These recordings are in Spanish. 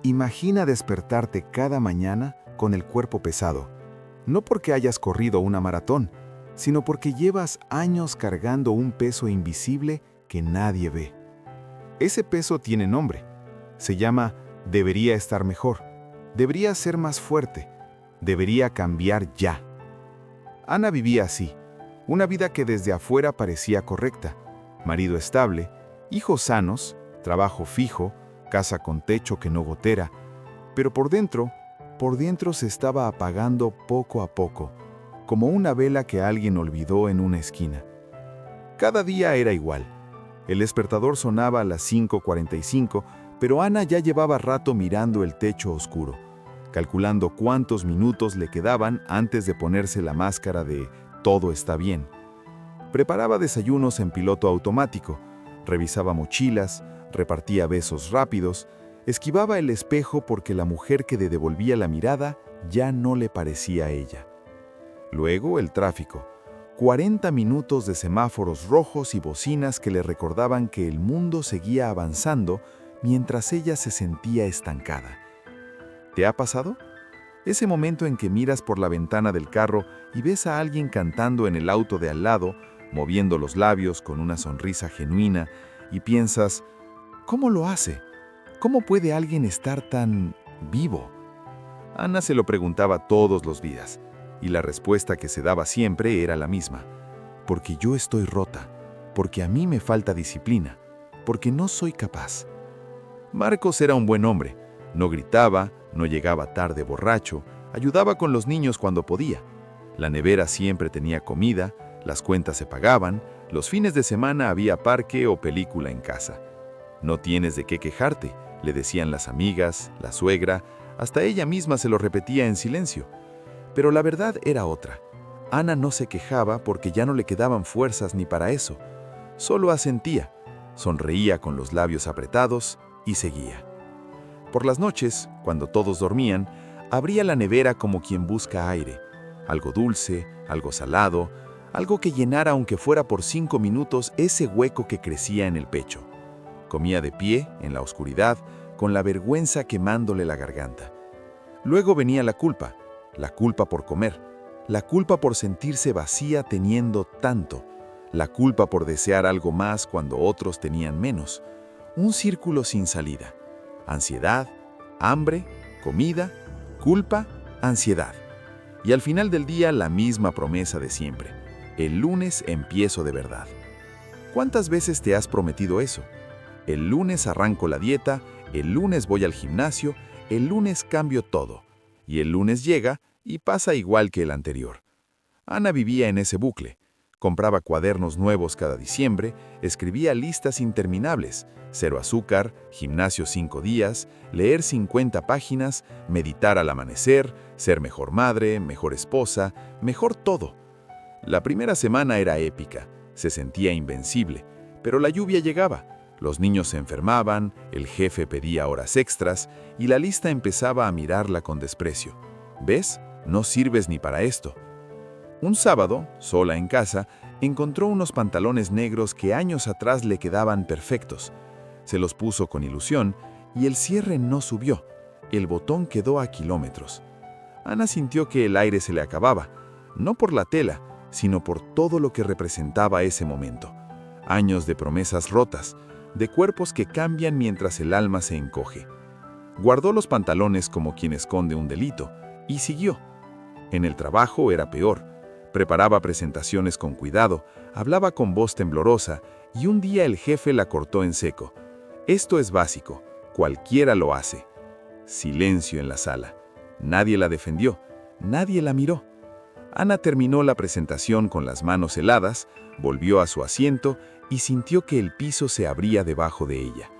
Imagina despertarte cada mañana con el cuerpo pesado, no porque hayas corrido una maratón, sino porque llevas años cargando un peso invisible que nadie ve. Ese peso tiene nombre. Se llama debería estar mejor, debería ser más fuerte, debería cambiar ya. Ana vivía así, una vida que desde afuera parecía correcta. Marido estable, hijos sanos, trabajo fijo, casa con techo que no gotera, pero por dentro se estaba apagando poco a poco, como una vela que alguien olvidó en una esquina. Cada día era igual. El despertador sonaba a las 5:45, pero Ana ya llevaba rato mirando el techo oscuro, calculando cuántos minutos le quedaban antes de ponerse la máscara de todo está bien. Preparaba desayunos en piloto automático, revisaba mochilas, repartía besos rápidos, esquivaba el espejo porque la mujer que le devolvía la mirada ya no le parecía a ella. Luego el tráfico, 40 minutos de semáforos rojos y bocinas que le recordaban que el mundo seguía avanzando mientras ella se sentía estancada. ¿Te ha pasado? Ese momento en que miras por la ventana del carro y ves a alguien cantando en el auto de al lado, moviendo los labios con una sonrisa genuina, y piensas, ¿cómo lo hace? ¿Cómo puede alguien estar tan vivo? Ana se lo preguntaba todos los días, y la respuesta que se daba siempre era la misma. Porque yo estoy rota, porque a mí me falta disciplina, porque no soy capaz. Marcos era un buen hombre, no gritaba, no llegaba tarde borracho, ayudaba con los niños cuando podía. La nevera siempre tenía comida, las cuentas se pagaban, los fines de semana había parque o película en casa. No tienes de qué quejarte, le decían las amigas, la suegra, hasta ella misma se lo repetía en silencio. Pero la verdad era otra. Ana no se quejaba porque ya no le quedaban fuerzas ni para eso. Solo asentía, sonreía con los labios apretados y seguía. Por las noches, cuando todos dormían, abría la nevera como quien busca aire. Algo dulce, algo salado, algo que llenara aunque fuera por 5 minutos ese hueco que crecía en el pecho. Comía de pie, en la oscuridad, con la vergüenza quemándole la garganta. Luego venía la culpa por comer, la culpa por sentirse vacía teniendo tanto, la culpa por desear algo más cuando otros tenían menos. Un círculo sin salida. Ansiedad, hambre, comida, culpa, ansiedad. Y al final del día la misma promesa de siempre. El lunes empiezo de verdad. ¿Cuántas veces te has prometido eso? El lunes arranco la dieta, el lunes voy al gimnasio, el lunes cambio todo. Y el lunes llega y pasa igual que el anterior. Ana vivía en ese bucle. Compraba cuadernos nuevos cada diciembre, escribía listas interminables, 0 azúcar, gimnasio 5 días, leer 50 páginas, meditar al amanecer, ser mejor madre, mejor esposa, mejor todo. La primera semana era épica, se sentía invencible, pero la lluvia llegaba, los niños se enfermaban, el jefe pedía horas extras y la lista empezaba a mirarla con desprecio. ¿Ves? No sirves ni para esto. Un sábado, sola en casa, encontró unos pantalones negros que años atrás le quedaban perfectos. Se los puso con ilusión y el cierre no subió. El botón quedó a kilómetros. Ana sintió que el aire se le acababa, no por la tela, sino por todo lo que representaba ese momento. Años de promesas rotas, de cuerpos que cambian mientras el alma se encoge. Guardó los pantalones como quien esconde un delito y siguió. En el trabajo era peor. Preparaba presentaciones con cuidado, hablaba con voz temblorosa y un día el jefe la cortó en seco. Esto es básico, cualquiera lo hace. Silencio en la sala. Nadie la defendió, nadie la miró. Ana terminó la presentación con las manos heladas, volvió a su asiento y sintió que el piso se abría debajo de ella.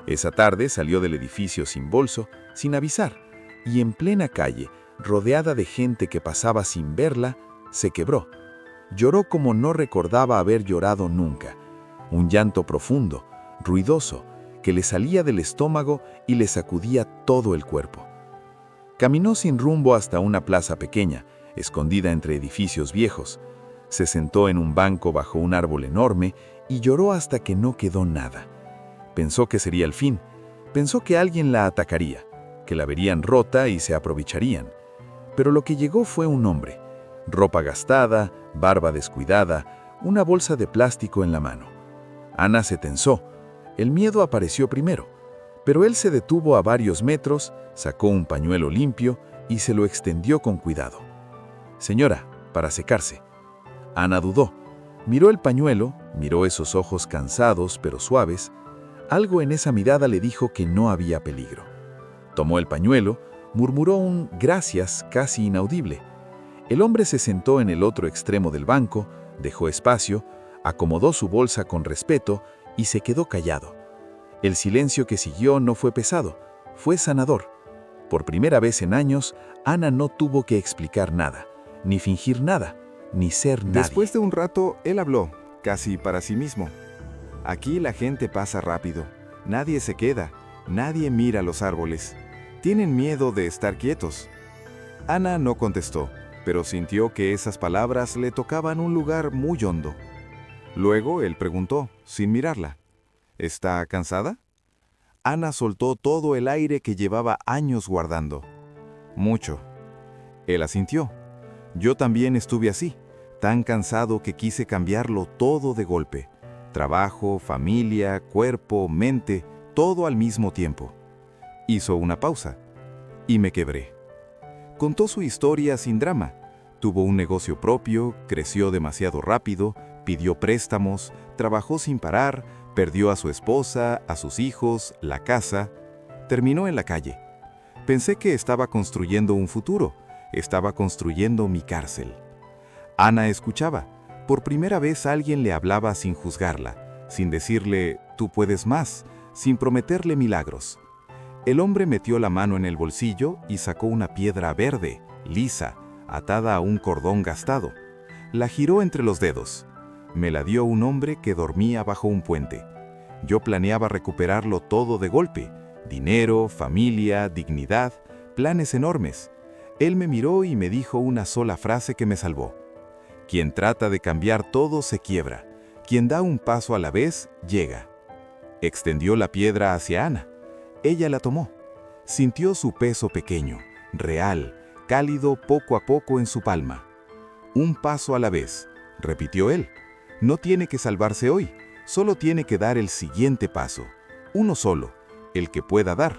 Esa tarde salió del edificio sin bolso, sin avisar, y en plena calle, rodeada de gente que pasaba sin verla, se quebró. Lloró como no recordaba haber llorado nunca. Un llanto profundo, ruidoso, que le salía del estómago y le sacudía todo el cuerpo. Caminó sin rumbo hasta una plaza pequeña, escondida entre edificios viejos. Se sentó en un banco bajo un árbol enorme y lloró hasta que no quedó nada. Pensó que sería el fin. Pensó que alguien la atacaría. que la verían rota y se aprovecharían. Pero lo que llegó fue un hombre. Ropa gastada, barba descuidada, una bolsa de plástico en la mano. Ana se tensó. El miedo apareció primero, pero él se detuvo a varios metros, sacó un pañuelo limpio y se lo extendió con cuidado. «Señora, para secarse». Ana dudó. Miró el pañuelo, miró esos ojos cansados pero suaves. Algo en esa mirada le dijo que no había peligro. Tomó el pañuelo, murmuró un «gracias» casi inaudible. El hombre se sentó en el otro extremo del banco, dejó espacio, acomodó su bolsa con respeto y se quedó callado. El silencio que siguió no fue pesado, fue sanador. Por primera vez en años, Ana no tuvo que explicar nada, ni fingir nada, ni ser nadie. Después de un rato, él habló, casi para sí mismo. Aquí la gente pasa rápido, nadie se queda, nadie mira los árboles. Tienen miedo de estar quietos. Ana no contestó, pero sintió que esas palabras le tocaban un lugar muy hondo. Luego él preguntó, sin mirarla, ¿está cansada? Ana soltó todo el aire que llevaba años guardando. Mucho. Él asintió. Yo también estuve así, tan cansado que quise cambiarlo todo de golpe. Trabajo, familia, cuerpo, mente, todo al mismo tiempo. Hizo una pausa y me quebré. Contó su historia sin drama. Tuvo un negocio propio, creció demasiado rápido, pidió préstamos, trabajó sin parar, perdió a su esposa, a sus hijos, la casa. Terminó en la calle. Pensé que estaba construyendo un futuro, estaba construyendo mi cárcel. Ana escuchaba. Por primera vez alguien le hablaba sin juzgarla, sin decirle, tú puedes más, sin prometerle milagros. El hombre metió la mano en el bolsillo y sacó una piedra verde, lisa, atada a un cordón gastado. La giró entre los dedos. Me la dio un hombre que dormía bajo un puente. Yo planeaba recuperarlo todo de golpe. Dinero, familia, dignidad, planes enormes. Él me miró y me dijo una sola frase que me salvó. Quien trata de cambiar todo se quiebra. Quien da un paso a la vez, llega. Extendió la piedra hacia Ana. Ella la tomó. Sintió su peso pequeño, real, cálido poco a poco en su palma. Un paso a la vez, repitió él. No tiene que salvarse hoy, solo tiene que dar el siguiente paso. Uno solo, el que pueda dar.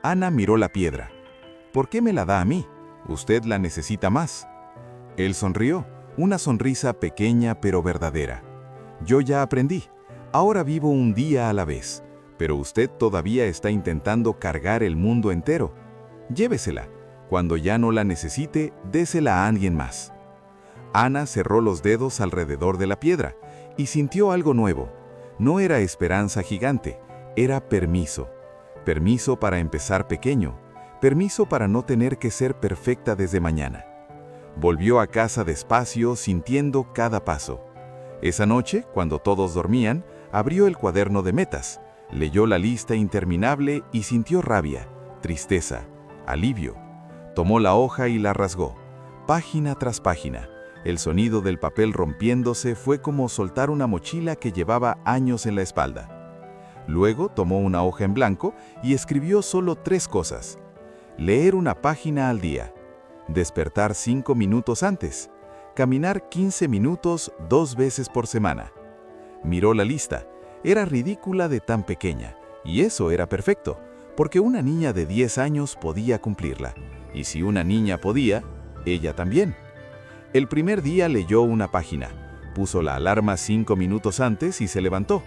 Ana miró la piedra. ¿Por qué me la da a mí? Usted la necesita más. Él sonrió, una sonrisa pequeña pero verdadera. Yo ya aprendí. Ahora vivo un día a la vez. Pero usted todavía está intentando cargar el mundo entero. Llévesela. Cuando ya no la necesite, désela a alguien más. Ana cerró los dedos alrededor de la piedra y sintió algo nuevo. No era esperanza gigante, era permiso. Permiso para empezar pequeño. Permiso para no tener que ser perfecta desde mañana. Volvió a casa despacio, sintiendo cada paso. Esa noche, cuando todos dormían, abrió el cuaderno de metas, leyó la lista interminable y sintió rabia, tristeza, alivio. Tomó la hoja y la rasgó, página tras página. El sonido del papel rompiéndose fue como soltar una mochila que llevaba años en la espalda. Luego tomó una hoja en blanco y escribió solo 3 cosas. Leer una página al día. Despertar 5 minutos antes. Caminar 15 minutos 2 veces por semana. Miró la lista. Era ridícula de tan pequeña. Y eso era perfecto, porque una niña de 10 años podía cumplirla. Y si una niña podía, ella también. El primer día leyó una página. Puso la alarma 5 minutos antes y se levantó.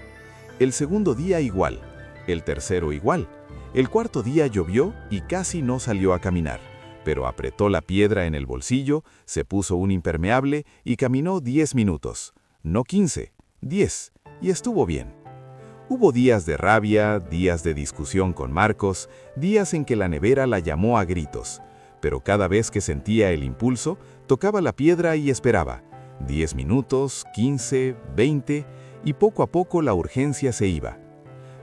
El segundo día igual. El tercero igual. El cuarto día llovió y casi no salió a caminar. Pero apretó la piedra en el bolsillo, se puso un impermeable y caminó 10 minutos. No 15, 10. Y estuvo bien. Hubo días de rabia, días de discusión con Marcos, días en que la nevera la llamó a gritos. Pero cada vez que sentía el impulso, tocaba la piedra y esperaba. 10 minutos, 15, 20, y poco a poco la urgencia se iba.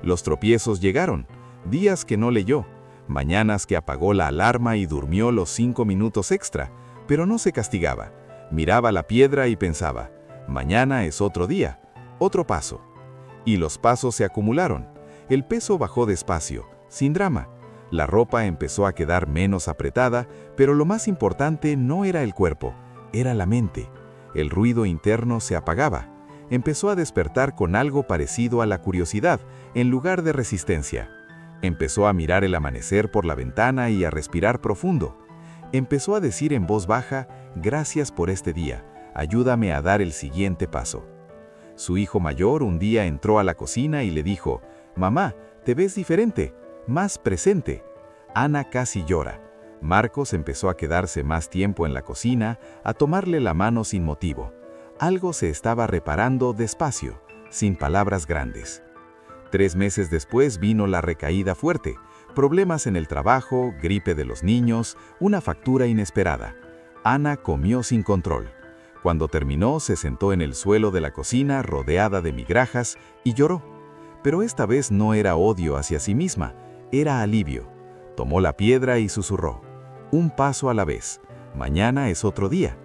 Los tropiezos llegaron, días que no leyó, mañanas que apagó la alarma y durmió los 5 minutos extra, pero no se castigaba. Miraba la piedra y pensaba, mañana es otro día, otro paso. Y los pasos se acumularon. El peso bajó despacio, sin drama. La ropa empezó a quedar menos apretada, pero lo más importante no era el cuerpo, era la mente. El ruido interno se apagaba. Empezó a despertar con algo parecido a la curiosidad, en lugar de resistencia. Empezó a mirar el amanecer por la ventana y a respirar profundo. Empezó a decir en voz baja: «Gracias por este día, ayúdame a dar el siguiente paso». Su hijo mayor un día entró a la cocina y le dijo: «Mamá, te ves diferente, más presente». Ana casi llora. Marcos empezó a quedarse más tiempo en la cocina, a tomarle la mano sin motivo. Algo se estaba reparando despacio, sin palabras grandes. 3 meses después vino la recaída fuerte, problemas en el trabajo, gripe de los niños, una factura inesperada. Ana comió sin control. Cuando terminó, se sentó en el suelo de la cocina rodeada de migajas y lloró. Pero esta vez no era odio hacia sí misma, era alivio. Tomó la piedra y susurró: «Un paso a la vez, mañana es otro día».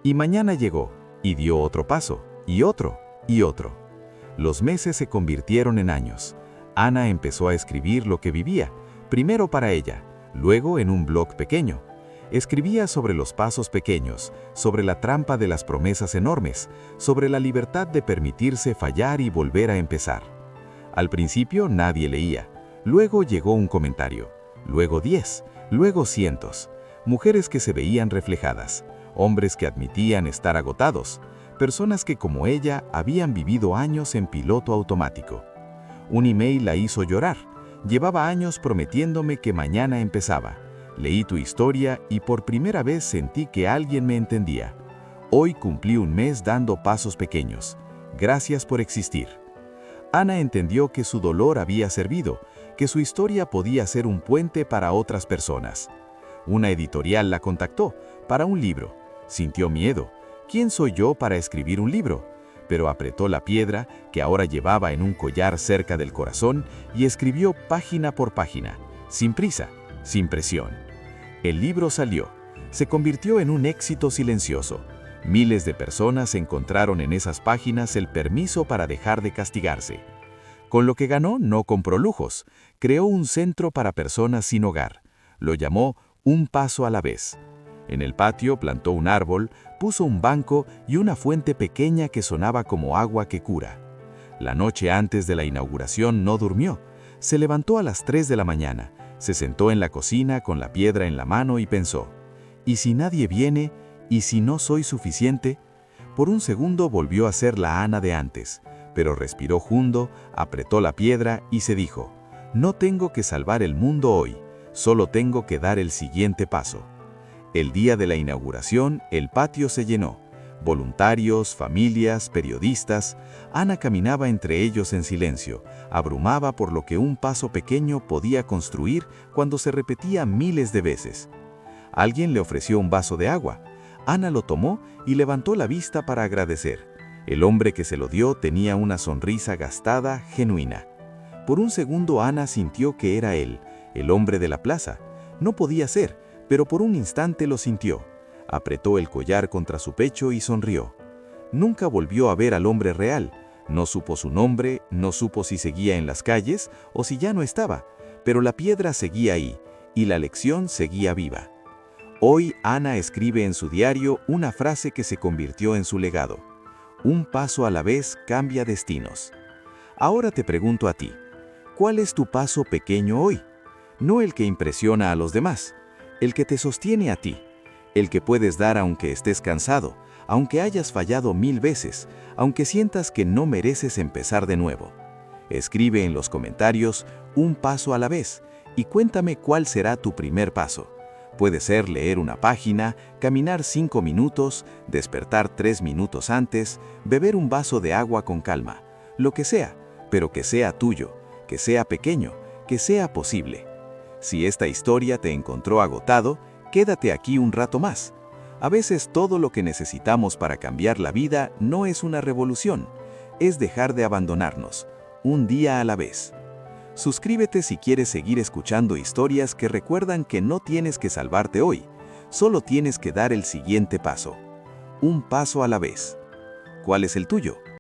Y mañana llegó, y dio otro paso, y otro, y otro. Los meses se convirtieron en años. Ana empezó a escribir lo que vivía, primero para ella, luego en un blog pequeño. Escribía sobre los pasos pequeños, sobre la trampa de las promesas enormes, sobre la libertad de permitirse fallar y volver a empezar. Al principio nadie leía, luego llegó un comentario, luego 10, luego cientos. Mujeres que se veían reflejadas, hombres que admitían estar agotados, personas que como ella habían vivido años en piloto automático. Un email la hizo llorar. Llevaba años prometiéndome que mañana empezaba. Leí tu historia y por primera vez sentí que alguien me entendía. Hoy cumplí un mes dando pasos pequeños. Gracias por existir. Ana entendió que su dolor había servido, que su historia podía ser un puente para otras personas. Una editorial la contactó para un libro. Sintió miedo. ¿Quién soy yo para escribir un libro? Pero apretó la piedra, que ahora llevaba en un collar cerca del corazón, y escribió página por página, sin prisa, sin presión. El libro salió. Se convirtió en un éxito silencioso. Miles de personas encontraron en esas páginas el permiso para dejar de castigarse. Con lo que ganó, no compró lujos. Creó un centro para personas sin hogar. Lo llamó Un Paso a la Vez. En el patio plantó un árbol, puso un banco y una fuente pequeña que sonaba como agua que cura. La noche antes de la inauguración no durmió. Se levantó a las 3 de la mañana, se sentó en la cocina con la piedra en la mano y pensó: ¿y si nadie viene? ¿Y si no soy suficiente? Por un segundo volvió a ser la Ana de antes, pero respiró hondo, apretó la piedra y se dijo: no tengo que salvar el mundo hoy, solo tengo que dar el siguiente paso. El día de la inauguración, el patio se llenó. Voluntarios, familias, periodistas. Ana caminaba entre ellos en silencio, abrumaba por lo que un paso pequeño podía construir cuando se repetía miles de veces. Alguien le ofreció un vaso de agua. Ana lo tomó y levantó la vista para agradecer. El hombre que se lo dio tenía una sonrisa gastada, genuina. Por un segundo Ana sintió que era él, el hombre de la plaza. No podía ser, pero por un instante lo sintió. Apretó el collar contra su pecho y sonrió. Nunca volvió a ver al hombre real. No supo su nombre, no supo si seguía en las calles o si ya no estaba, pero la piedra seguía ahí y la lección seguía viva. Hoy Ana escribe en su diario una frase que se convirtió en su legado: un paso a la vez cambia destinos. Ahora te pregunto a ti, ¿cuál es tu paso pequeño hoy? No el que impresiona a los demás, el que te sostiene a ti, el que puedes dar aunque estés cansado, aunque hayas fallado 1000 veces, aunque sientas que no mereces empezar de nuevo. Escribe en los comentarios un paso a la vez y cuéntame cuál será tu primer paso. Puede ser leer una página, caminar 5 minutos, despertar 3 minutos antes, beber un vaso de agua con calma, lo que sea, pero que sea tuyo, que sea pequeño, que sea posible. Si esta historia te encontró agotado, quédate aquí un rato más. A veces todo lo que necesitamos para cambiar la vida no es una revolución, es dejar de abandonarnos, un día a la vez. Suscríbete si quieres seguir escuchando historias que recuerdan que no tienes que salvarte hoy, solo tienes que dar el siguiente paso. Un paso a la vez. ¿Cuál es el tuyo?